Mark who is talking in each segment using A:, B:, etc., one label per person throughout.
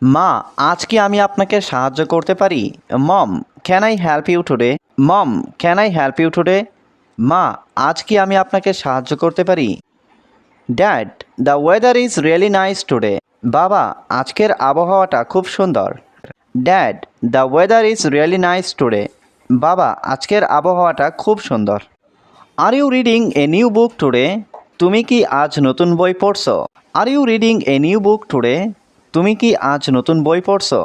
A: মা, আজ কি আমি আপনাকে সাহায্য করতে পারি? Mom, can I help you today? Mom, can I help you today? মা, আজ কি আমি আপনাকে সাহায্য করতে পারি? Dad, the weather is really nice today. বাবা, আজকের আবহাওয়াটা খুব সুন্দর। Dad, the weather is really nice today. বাবা, আজকের আবহাওয়াটা খুব সুন্দর। Are you reading a new book today? তুমি কি আজ নতুন বই পড়ছো? Are you reading a new book today? তুমি কি আজ নতুন বই পড়ছো?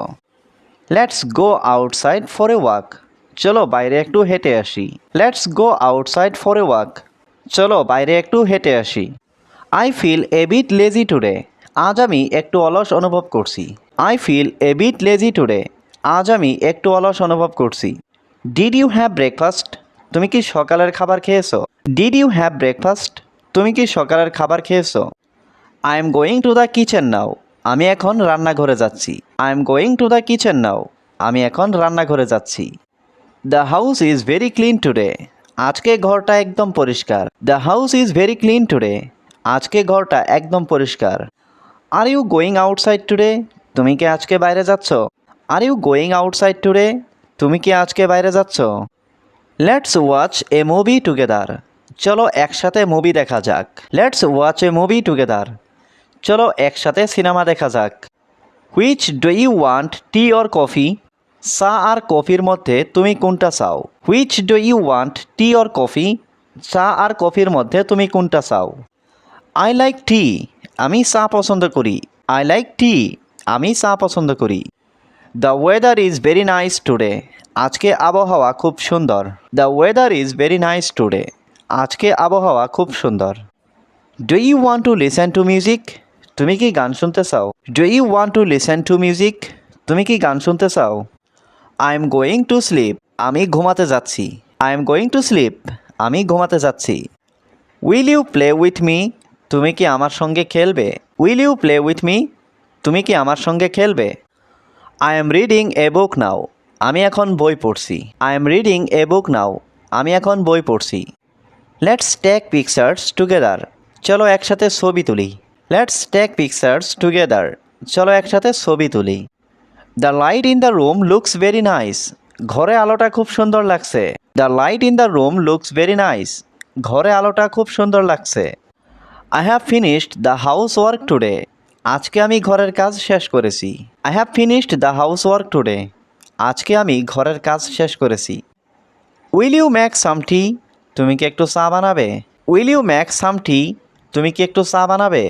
A: Let's go outside for a walk. চলো বাইরে একটু হেঁটে আসি। Let's go outside for a walk. চলো বাইরে একটু হেঁটে আসি। I feel a bit lazy today. আজ আমি একটু অলস অনুভব করছি। I feel a bit lazy today. আজ আমি একটু অলস অনুভব করছি। Did you have breakfast? তুমি কি সকালের খাবার খেয়েছো? Did you have breakfast? তুমি কি সকালের খাবার খেয়েছো? I am going to the kitchen now. আমি এখন রান্নাঘরে যাচ্ছি। I am going to the kitchen now. আমি এখন রান্নাঘরে যাচ্ছি। The house is very clean today. আজকে ঘরটা একদম পরিষ্কার। The house is very clean today. আজকে ঘরটা একদম পরিষ্কার। Are you going outside today? তুমি কি আজকে বাইরে যাচ্ছ? Are you going outside today? তুমি কি আজকে বাইরে যাচ্ছ? Let's watch a movie together. চলো একসাথে মুভি দেখা যাক। Let's watch a movie together. চলো একসাথে সিনেমা দেখা যাক। Which do you want, tea or coffee? চা আর কফির মধ্যে তুমি কোনটা চাও? Which do you want, tea or coffee? চা আর কফির মধ্যে তুমি কোনটা চাও? I like tea. আমি চা পছন্দ করি। I like tea. আমি চা পছন্দ করি। The weather is very nice today. আজকে আবহাওয়া খুব সুন্দর। The weather is very nice today. আজকে আবহাওয়া খুব সুন্দর। Do you want to listen to music? তুমি কি গান শুনতে চাও? Do you want to listen to music? তুমি কি গান শুনতে চাও? I am going to sleep. আমি ঘুমাতে যাচ্ছি। I am going to sleep. আমি ঘুমাতে যাচ্ছি। Will you play with me? তুমি কি আমার সঙ্গে খেলবে? Will you play with me? তুমি কি আমার সঙ্গে খেলবে? I am reading a book now. আমি এখন বই পড়ছি। I am reading a book now. আমি এখন বই পড়ছি। Let's take pictures together. চলো একসাথে ছবি তুলি। Let's take pictures together. চলো একসাথে ছবি তুলি। The light in the room looks very nice. ঘরে আলোটা খুব সুন্দর লাগছে। The light in the room looks very nice. ঘরে আলোটা খুব সুন্দর লাগছে। I have finished the house work today. আজকে আমি ঘরের কাজ শেষ করেছি। I have finished the house work today. আজকে আমি ঘরের কাজ শেষ করেছি। Will you make some tea? তুমি কি একটু চা বানাবে? Will you make some tea? তুমি কি একটু চা বানাবে?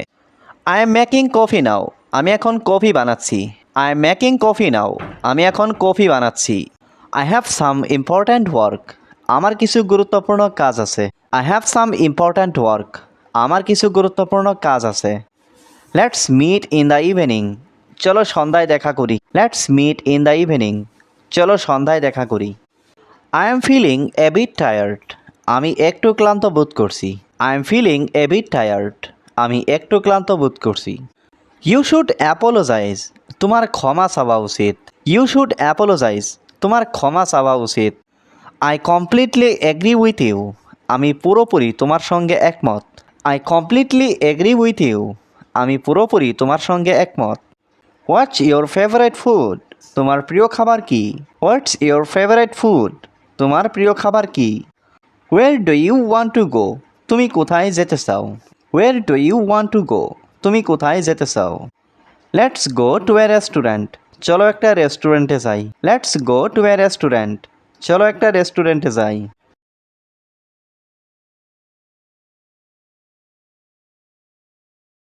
A: I am making coffee now. আমি এখন কফি বানাচ্ছি। I am making coffee now. আমি এখন কফি বানাচ্ছি। I have some important work. আমার কিছু গুরুত্বপূর্ণ কাজ আছে। I have some important work. আমার কিছু গুরুত্বপূর্ণ কাজ আছে। Let's meet in the evening. চলো সন্ধ্যায় দেখা করি। Let's meet in the evening. চলো সন্ধ্যায় দেখা করি। I am feeling a bit tired. আমি একটু ক্লান্ত বোধ করছি। I am feeling a bit tired. আমি একটু ক্লান্ত বোধ করছি। You should apologise. তোমার ক্ষমা চাওয়া উচিত। You should apologise. তোমার ক্ষমা চাওয়া উচিত। I completely agree with you. আমি পুরোপুরি তোমার সঙ্গে একমত। I completely agree with you. আমি পুরোপুরি তোমার সঙ্গে একমত। What's your favourite food? তোমার প্রিয় খাবার কি? What's your favourite food? তোমার প্রিয় খাবার কি? Where do you want to go? তুমি কোথায় যেতে চাও? Where do you want to go? তুমি কোথায় যেতে চাও? Let's go to a restaurant. চলো একটা রেস্টুরেন্টে যাই। Let's go to a restaurant. চলো একটা রেস্টুরেন্টে যাই।